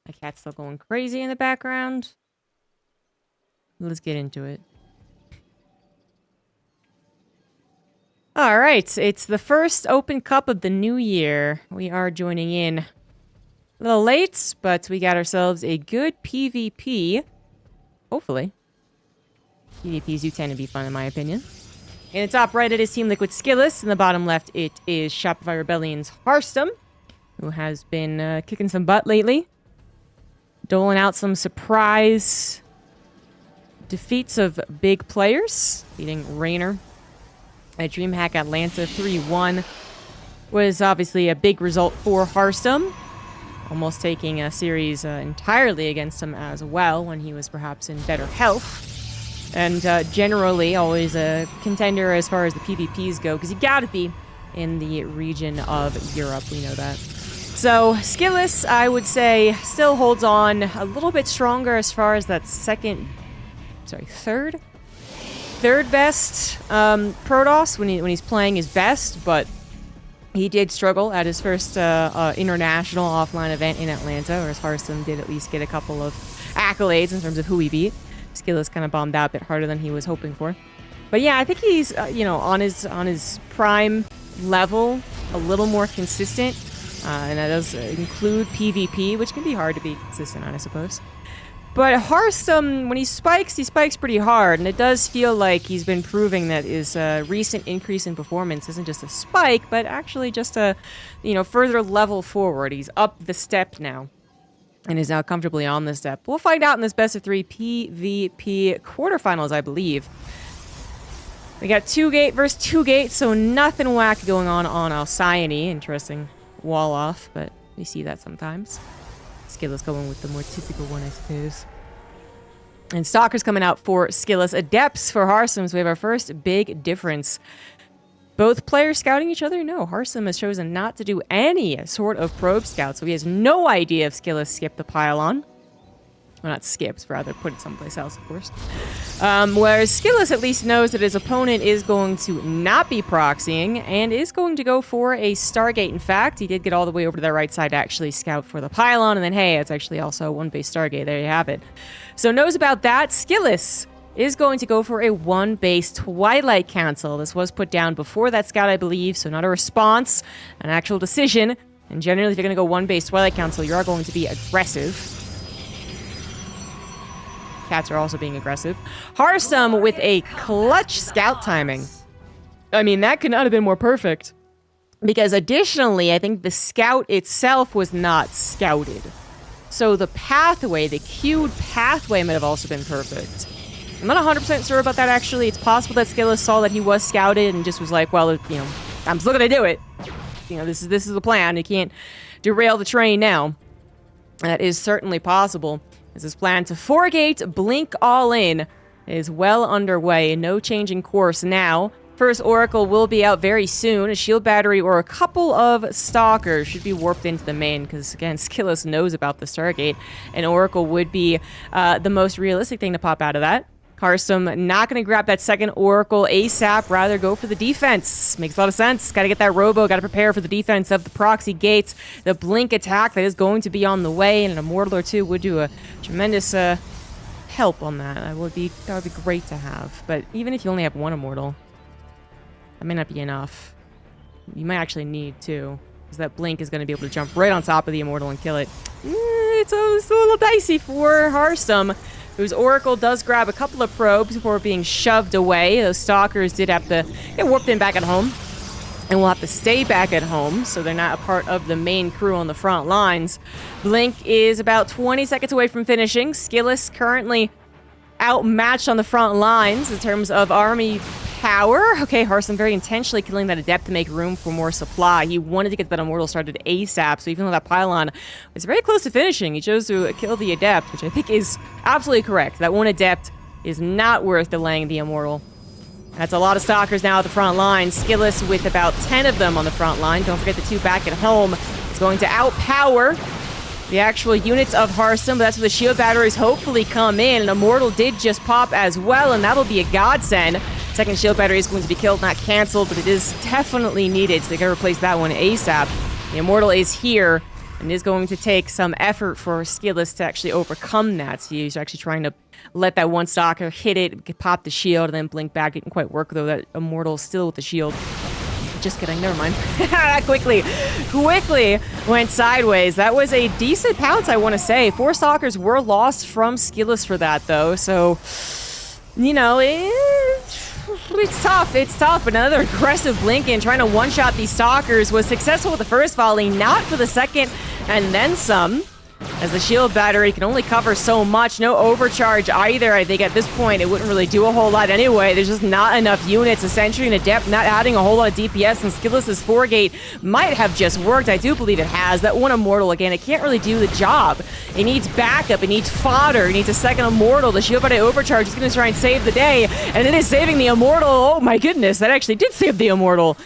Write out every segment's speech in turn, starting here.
My cat's still going crazy in the background. Let's get into it. All right, it's the first Open Cup of the new year. We are joining in a little late, but we got ourselves a good PvP. Hopefully. PvPs do tend to be fun, in my opinion. In the top right, it is Team Liquid SKillous. In the bottom left, it is Shopify Rebellion's Harstem, who has been kicking some butt lately. Doling out some surprise defeats of big players. Beating Rainer at DreamHack Atlanta 3-1 was obviously a big result for Harstem. Almost taking a series entirely against him as well when he was perhaps in better health. And generally always a contender as far as the PvPs go, because you gotta be in the region of Europe, we know that. So, SKillous, I would say, still holds on a little bit stronger as far as that third best Protoss when he's playing his best, but he did struggle at his first international offline event in Atlanta, whereas Harstem did at least get a couple of accolades in terms of who he beat. SKillous kind of bombed out a bit harder than he was hoping for. But yeah, I think he's, on his prime level, a little more consistent. And that does include PvP, which can be hard to be consistent on, I suppose. But Harstem, when he spikes pretty hard. And it does feel like he's been proving that his recent increase in performance isn't just a spike, but actually just a, further level forward. He's up the step now. And is now comfortably on the step. We'll find out in this best of 3 PvP quarterfinals, I believe. We got 2-gate versus 2-gate, so nothing whack going on Alcyone. Interesting wall off, but we see that sometimes. SKillous going with the more typical one, I suppose. And Stalker's coming out for SKillous. Adepts for Harstem, so we have our first big difference. Both players scouting each other? No, Harstem has chosen not to do any sort of probe scout, so he has no idea if SKillous skipped the pylon. Well, not skipped, rather put it someplace else, of course. Whereas SKillous at least knows that his opponent is going to not be proxying and is going to go for a Stargate. In fact, he did get all the way over to the right side to actually scout for the pylon, and then, hey, it's actually also a one-base Stargate. There you have it. So knows about that. SKillous is going to go for a one-base Twilight Council. This was put down before that scout, I believe, so not a response, an actual decision. And generally, if you're going to go one-base Twilight Council, you are going to be aggressive. Cats are also being aggressive. Harstem with a clutch scout timing. I mean, that could not have been more perfect. Because additionally, I think the scout itself was not scouted. So the pathway, the queued pathway might have also been perfect. I'm not 100% sure about that, actually. It's possible that SKillous saw that he was scouted and just was like, well, I'm still gonna do it. This is the plan. You can't derail the train now. That is certainly possible. As his plan to 4-gate blink all in is well underway. No change in course now. First Oracle will be out very soon. A shield battery or a couple of stalkers should be warped into the main because, again, SKillous knows about the Stargate, and Oracle would be the most realistic thing to pop out of that. Harstem not going to grab that second Oracle ASAP, rather go for the defense. Makes a lot of sense. Got to get that Robo, got to prepare for the defense of the proxy gates. The blink attack that is going to be on the way, and an Immortal or two would do a tremendous help on that. That would be great to have. But even if you only have one Immortal, that may not be enough. You might actually need two, because that blink is going to be able to jump right on top of the Immortal and kill it. It's a little dicey for Harstem, whose Oracle does grab a couple of probes before being shoved away. Those Stalkers did have to get warped in back at home, and will have to stay back at home, so they're not a part of the main crew on the front lines. Blink is about 20 seconds away from finishing. SKillous currently outmatched on the front lines in terms of army power. Okay, Harstem very intentionally killing that Adept to make room for more supply. He wanted to get that Immortal started ASAP, so even though that pylon was very close to finishing, he chose to kill the Adept, which I think is absolutely correct. That one Adept is not worth delaying the Immortal. That's a lot of Stalkers now at the front line. SKillous with about 10 of them on the front line. Don't forget the 2 back at home. It's going to outpower the actual units of Harstem, but that's where the shield batteries hopefully come in. And Immortal did just pop as well, and that'll be a godsend. Second shield battery is going to be killed, not canceled, but it is definitely needed, so they gotta replace that one ASAP. The Immortal is here, And it is going to take some effort for SKillous to actually overcome that. So he's actually trying to let that one stalker hit it, pop the shield, and then blink back. Didn't quite work, though. That Immortal is still with the shield. Just kidding, never mind. That quickly went sideways. That was a decent pounce, I want to say. 4 stalkers were lost from SKillous for that, though. So, you know, it's tough. It's tough. But another aggressive blink in trying to one-shot these stalkers was successful with the first volley, not for the second, and then some. As the shield battery can only cover so much. No overcharge either. I think at this point it wouldn't really do a whole lot anyway. There's just not enough units. A Sentry and Adept not adding a whole lot of DPS, and SKillous' 4-gate might have just worked. I do believe it has. That one Immortal, again, it can't really do the job. It needs backup. It needs fodder. It needs a second Immortal. The shield battery overcharge is going to try and save the day, and it is saving the Immortal. Oh my goodness, that actually did save the Immortal.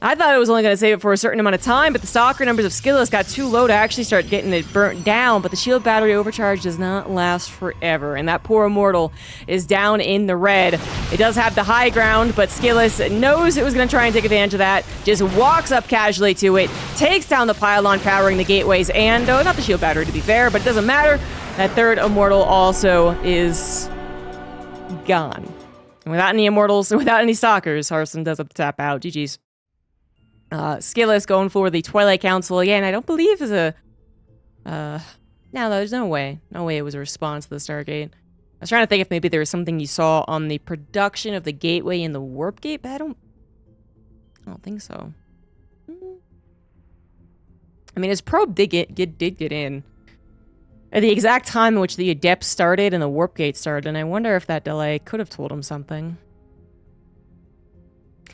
I thought it was only going to save it for a certain amount of time, but the stalker numbers of SKillous got too low to actually start getting it burnt down, but the shield battery overcharge does not last forever, and that poor Immortal is down in the red. It does have the high ground, but SKillous knows it was going to try and take advantage of that, just walks up casually to it, takes down the pylon powering the gateways, and, not the shield battery to be fair, but it doesn't matter. That third Immortal also is gone. And without any Immortals, without any stalkers, Harstem does have to tap out. GG's. SKillous going for the Twilight Council again. I don't believe is a no, there's no way it was a response to the Stargate. I was trying to think if maybe there was something you saw on the production of the gateway in the warp gate, but I don't think so. I mean, his probe did get in at the exact time in which the Adept started and the warp gate started, and I wonder if that delay could have told him something.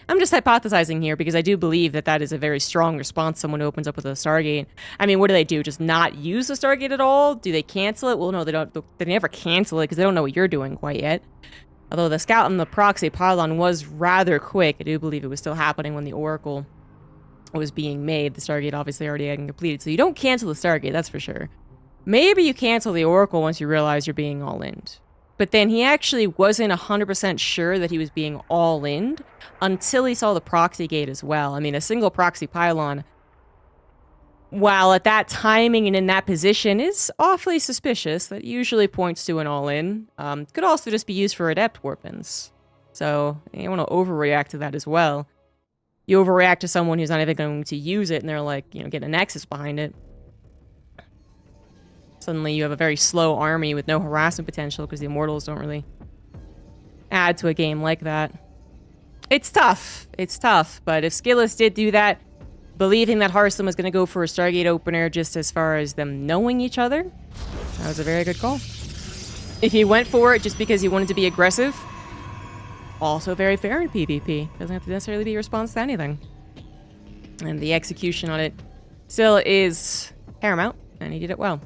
I'm just hypothesizing here because I do believe that that is a very strong response. Someone who opens up with a Stargate. I mean, what do? Just not use the Stargate at all? Do they cancel it? Well, no, they don't. They never cancel it because they don't know what you're doing quite yet. Although the scout and the proxy pylon was rather quick, I do believe it was still happening when the Oracle was being made. The Stargate obviously already hadn't completed, so you don't cancel the Stargate, that's for sure. Maybe you cancel the Oracle once you realize you're being all-in. But then he actually wasn't 100% sure that he was being all-in until he saw the proxy gate as well. I mean, a single proxy pylon, while at that timing and in that position is awfully suspicious, that usually points to an all-in. Could also just be used for adept weapons. So you want to overreact to that as well. You overreact to someone who's not even going to use it and they're like, getting a nexus behind it. Suddenly you have a very slow army with no harassment potential because the Immortals don't really add to a game like that. It's tough. It's tough. But if SKillous did do that, believing that Harstem was going to go for a Stargate opener just as far as them knowing each other, that was a very good call. If he went for it just because he wanted to be aggressive, also very fair in PvP. Doesn't have to necessarily be a response to anything. And the execution on it still is paramount, and he did it well.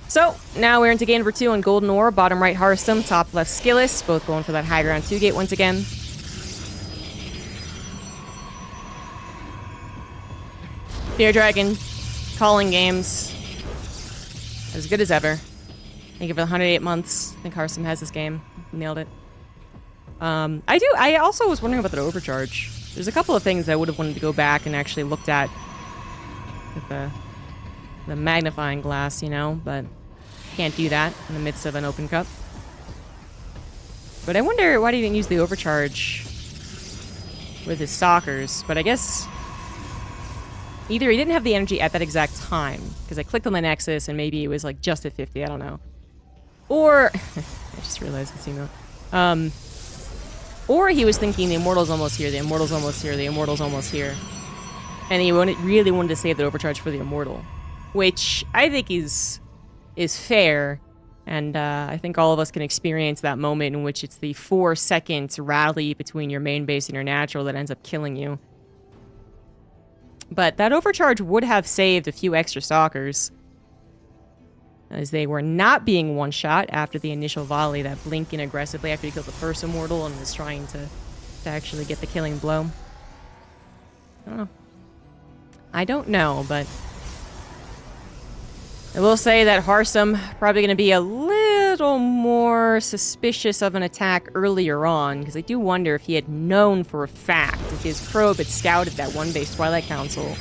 So, now we're into game number 2 on Golden Ore. Bottom right, Harstem. Top left, SKillous. Both going for that high ground 2-gate once again. Fear Dragon. Calling games. As good as ever. Thank you for the 108 months. I think Harstem has this game. Nailed it. I also was wondering about the overcharge. There's a couple of things I would have wanted to go back and actually looked at with the magnifying glass, but can't do that in the midst of an open cup. But I wonder why he didn't use the overcharge with his stalkers. But I guess either he didn't have the energy at that exact time, because I clicked on the Nexus and maybe it was like just at 50, I don't know. Or, I just realized this email. Or he was thinking the Immortal's almost here, the Immortal's almost here, the Immortal's almost here. And he really wanted to save the overcharge for the Immortal. Which I think is fair, and I think all of us can experience that moment in which it's the 4-second rally between your main base and your natural that ends up killing you. But that overcharge would have saved a few extra stalkers, as they were not being one-shot after the initial volley that blinked in aggressively after he killed the first Immortal and was trying to actually get the killing blow. I don't know, but I will say that Harstem probably going to be a little more suspicious of an attack earlier on, because I do wonder if he had known for a fact, if his probe had scouted that one base Twilight Council,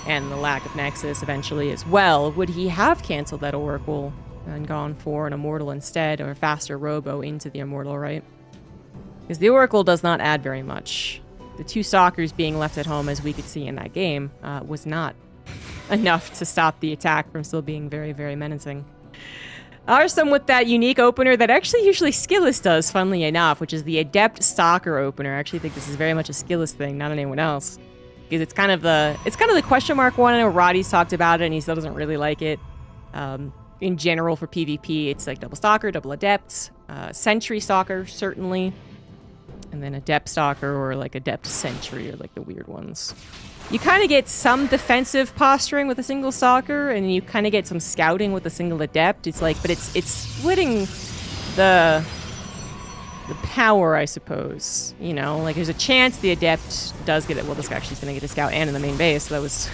and the lack of Nexus eventually as well, would he have canceled that Oracle and gone for an Immortal instead, or a faster Robo into the Immortal, right? Because the Oracle does not add very much. The 2 Stalkers being left at home, as we could see in that game, was not enough to stop the attack from still being very, very menacing. Harstem with that unique opener that actually usually SKillous does, funnily enough, which is the Adept Stalker opener. I actually think this is very much a SKillous thing, not anyone else. Because it's kind of the question mark one. I know Roddy's talked about it and he still doesn't really like it. In general for PvP, it's like double Stalker, double Adept, Sentry Stalker, certainly. And then Adept Stalker or like Adept Sentry are like the weird ones. You kind of get some defensive posturing with a single Stalker, and you kind of get some scouting with a single Adept. It's like, but it's splitting the power, I suppose. You know, like there's a chance the Adept does get it. Well, this guy actually is going to get a scout and in the main base, so that was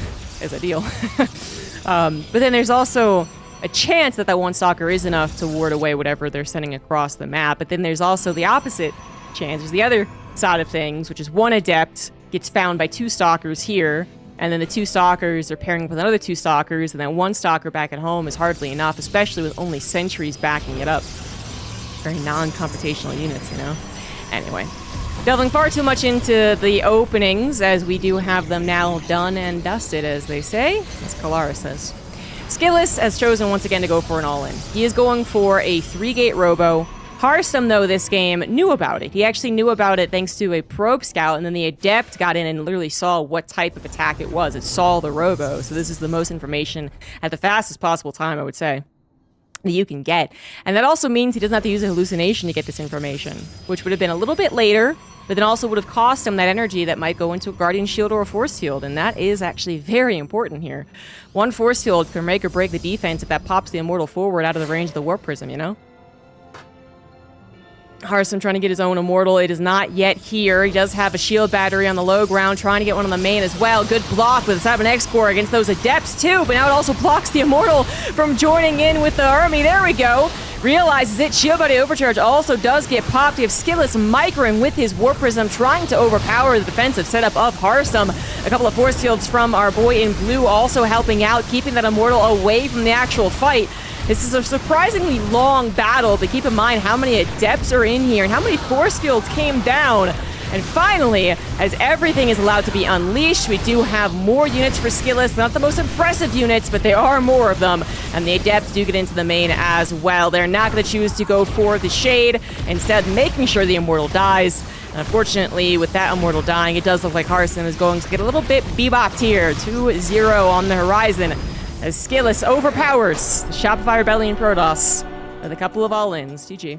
ideal. But then there's also a chance that one Stalker is enough to ward away whatever they're sending across the map. But then there's also the opposite chance. There's the other side of things, which is one Adept gets found by 2 Stalkers here, and then the 2 Stalkers are pairing with another 2 Stalkers, and then 1 Stalker back at home is hardly enough, especially with only sentries backing it up. Very non-computational units, you know? Anyway, delving far too much into the openings, as we do have them now done and dusted, as they say, as Kalara says. SKillous has chosen once again to go for an all-in. He is going for a 3-gate Robo. Harstem, though, this game knew about it. He actually knew about it thanks to a probe scout, and then the Adept got in and literally saw what type of attack it was. It saw the Robo, so this is the most information at the fastest possible time, I would say, that you can get. And that also means he doesn't have to use a hallucination to get this information, which would have been a little bit later, but then also would have cost him that energy that might go into a Guardian Shield or a Force Field, and that is actually very important here. 1 Force Field can make or break the defense if that pops the Immortal forward out of the range of the Warp Prism, you know? Harstem trying to get his own Immortal. It is not yet here. He does have a shield battery on the low ground, trying to get one on the main as well. Good block with a 7X core against those Adepts too, but now it also blocks the Immortal from joining in with the army. There we go. Realizes it. Shield Body Overcharge also does get popped. We have SKillous microing with his Warp Prism, trying to overpower the defensive setup of Harstem. A couple of Force Fields from our boy in blue also helping out, keeping that Immortal away from the actual fight. This is a surprisingly long battle, but keep in mind how many Adepts are in here and how many Force Fields came down. And finally, as everything is allowed to be unleashed, we do have more units for SKillous. Not the most impressive units, but there are more of them. And the Adepts do get into the main as well. They're not going to choose to go for the Shade, instead making sure the Immortal dies. And unfortunately, with that Immortal dying, it does look like Harstem is going to get a little bit bebopped here. 2-0 on the horizon, as SKillous overpowers the Shopify Rebellion Protoss with a couple of all-ins. GG.